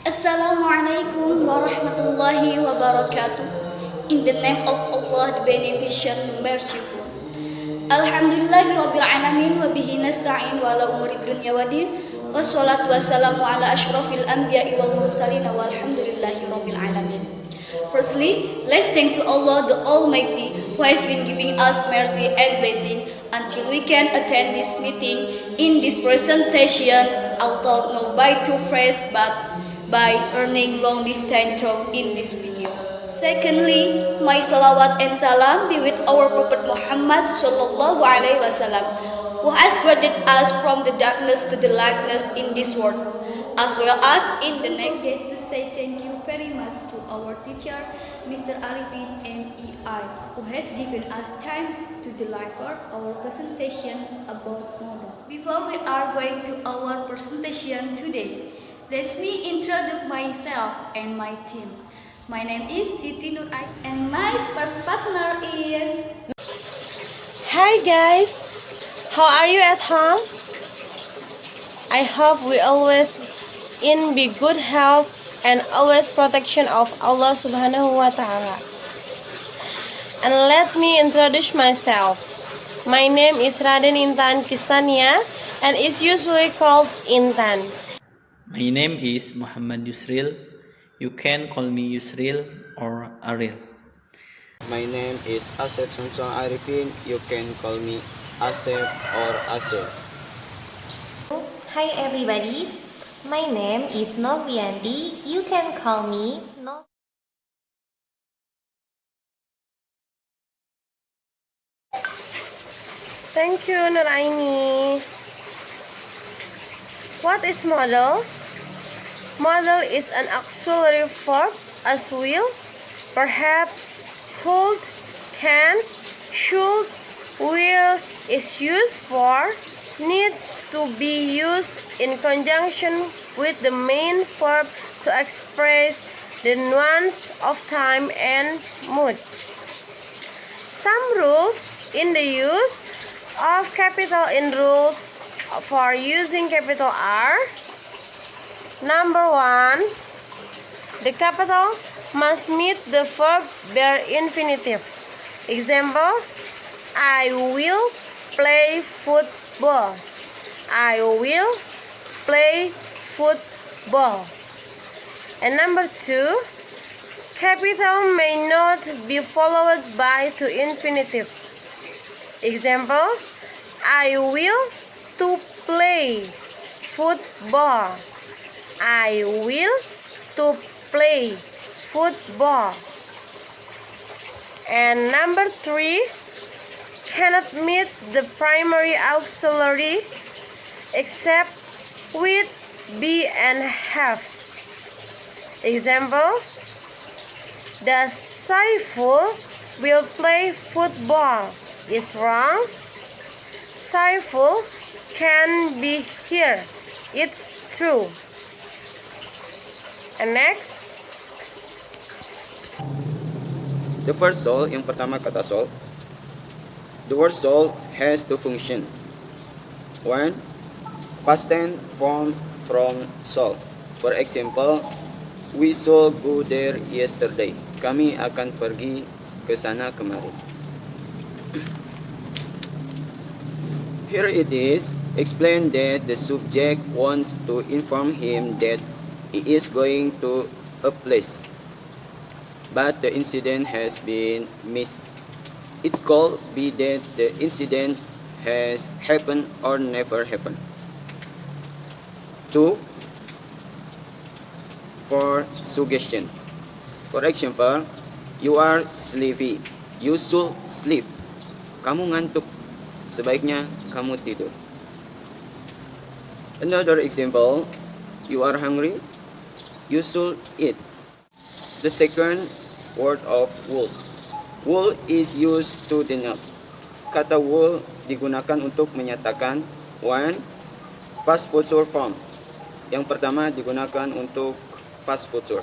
Assalamualaikum warahmatullahi wabarakatuh. In the name of Allah, the Beneficent, the Merciful. Alhamdulillahi Rabbil Alamin wa bihi nasta'in wa ala umuri dunya wa din. Wassalatu wassalamu ala ashrafil anbiya'i wal mursalin walhamdulillahi Rabbil Alamin. Firstly, let's thank to Allah the Almighty who has been giving us mercy and blessing until we can attend this meeting in this presentation, although not by too fresh but by earning long distance through in this video. Secondly, my salawat and salam be with our Prophet Muhammad sallallahu alaihi wasallam, who has guided us from the darkness to the lightness in this world, as well as in the next day. To say thank you very much to our teacher, Mr. Arifin MEI, who has given us time to deliver our presentation about model. Before we are going to our presentation today, let me introduce myself and my team. My name is Siti Nur Ain and my first partner is... Hi guys, how are you at home? I hope we always in be good health and always protection of Allah Subhanahu wa Ta'ala. And let me introduce myself. My name is Raden Intan Kistania and is usually called Intan. My name is Muhammad Yusril. You can call me Yusril or Aril. My name is Asep Samsul Arifin. You can call me Asep or Asep. Hi everybody, my name is Novianti. You can call me Nov. Thank you, Nuraini. What is model? Model is an auxiliary verb as will, perhaps, could, can, should, will is used for, need to be used in conjunction with the main verb to express the nuance of time and mood. Some rules in the use of capital in rules for using capital R. Number 1, the capital must meet the verb bare infinitive. Example, I will play football. I will play football. And number 2, capital may not be followed by to infinitive. Example, I will to play football. I will to play football. And number 3, cannot meet the primary auxiliary except with be and have. Example, the Saiful will play football is wrong. Saiful can be here. It's true. And next. The first soul, yang pertama kata soul. The word soul has two functions. One, past tense form from soul. For example, we shall go there yesterday. Kami akan pergi ke sana kemarin. Here it is explained that the subject wants to inform him that he is going to a place, but the incident has been missed. It could be that the incident has happened or never happened. 2. For suggestion. For example, you are sleepy. You should sleep. Kamu ngantuk. Sebaiknya kamu tidur. Another example, you are hungry. You should eat. The second word of wool. Wool is used to denote. Kata wool digunakan untuk menyatakan one, past future form. Yang pertama digunakan untuk past future.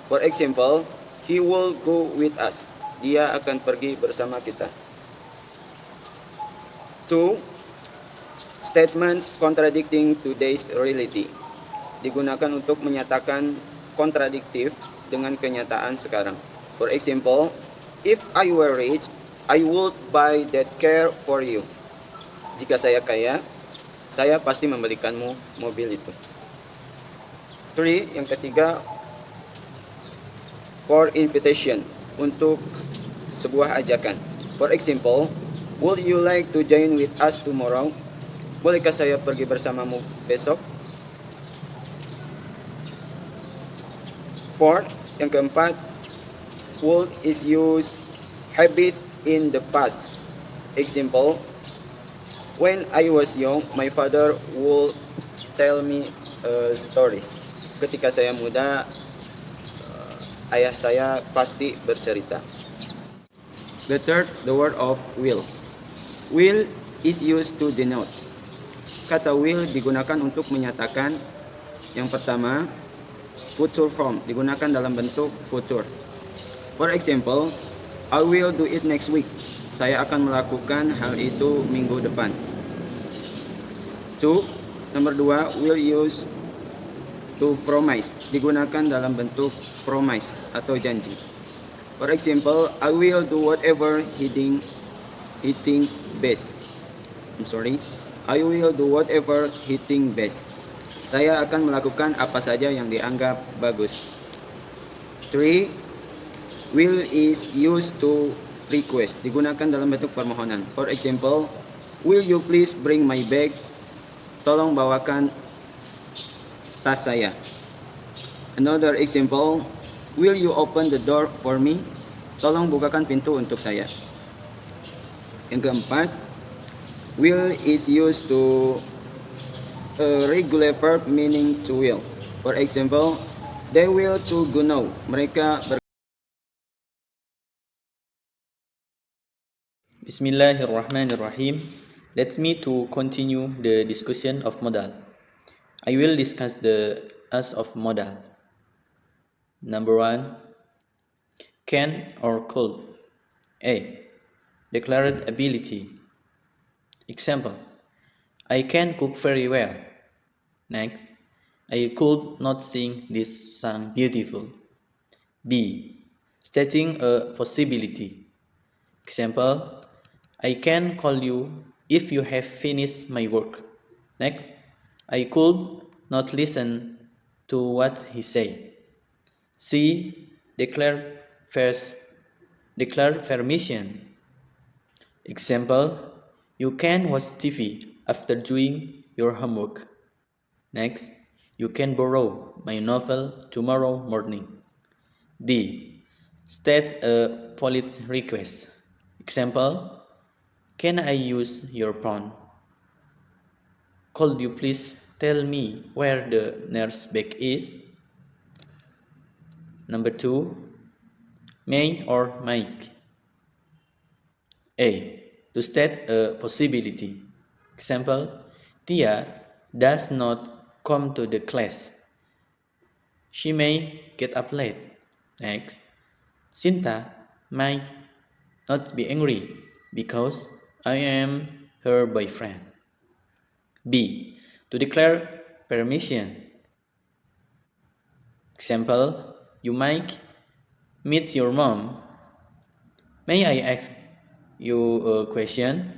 For example, he will go with us. Dia akan pergi bersama kita. 2. Statements contradicting today's reality. Digunakan untuk menyatakan kontradiktif dengan kenyataan sekarang. For example, if I were rich, I would buy that car for you. Jika saya kaya, saya pasti membelikanmu mobil itu. 3, yang ketiga, for invitation, untuk sebuah ajakan. For example, would you like to join with us tomorrow? Bolehkah saya pergi bersamamu besok? 4, yang keempat, would is used habits in the past. Example, when I was young, my father would tell me stories. Ketika saya muda, ayah saya pasti bercerita. The third, the word of will. Will is used to denote. Kata will digunakan untuk menyatakan, yang pertama, future form, digunakan dalam bentuk future. For example, I will do it next week. Saya akan melakukan hal itu minggu depan. 2, nomor 2, will use to promise, digunakan dalam bentuk promise atau janji. For example, I will do whatever he think best. I will do whatever he think best. Saya akan melakukan apa saja yang dianggap bagus. 3, will is used to request, digunakan dalam bentuk permohonan. For example, will you please bring my bag? Tolong bawakan tas saya. Another example, will you open the door for me? Tolong bukakan pintu untuk saya. Yang keempat, will is used to a regular verb meaning to will. For example, they will to go now. Mereka Bismillahirrahmanirrahim. Let me to continue the discussion of modal. I will discuss the use of modal. Number 1, can or could. A, declared ability. Example, I can cook very well. Next, I could not sing this song beautiful. B, stating a possibility. Example, I can call you if you have finished my work. Next, I could not listen to what he said. C, declare permission. Example, you can watch TV after doing your homework. Next, you can borrow my novel tomorrow morning. D, state a polite request. Example, can I use your phone? Could you please tell me where the nurse bag is? Number 2, may or might. A, to state a possibility. Example, Tia does not come to the class. She may get up late. Next, Sinta might not be angry because I am her boyfriend. B, to declare permission. Example, you might meet your mom. May I ask you a question?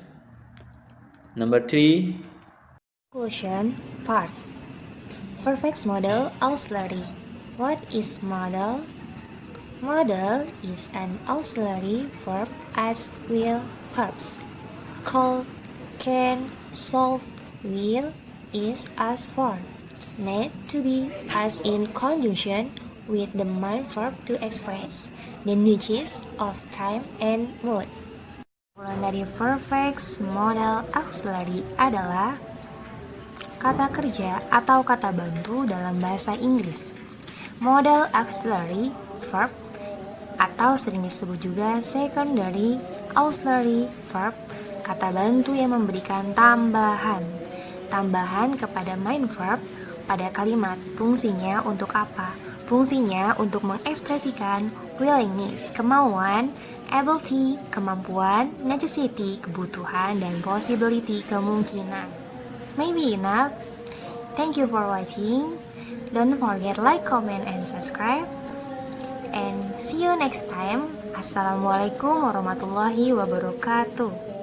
Number 3, Conclusion part. Perfect modal auxiliary. What is modal? Modal is an auxiliary verb as real verbs. Could, can, should, will is as for. Need to be as in conjunction with the main verb to express the needs of time and mood. Kumpulan dari perfect modal auxiliary adalah kata kerja atau kata bantu dalam bahasa Inggris. Modal auxiliary verb atau sering disebut juga secondary auxiliary verb, kata bantu yang memberikan tambahan kepada main verb pada kalimat. Fungsinya untuk apa? Fungsinya untuk mengekspresikan willingness, kemauan, ability, kemampuan, necessity, kebutuhan, dan possibility, kemungkinan. Maybe enough. Thank you for watching. Don't forget like, comment, and subscribe. And see you next time. Assalamualaikum warahmatullahi wabarakatuh.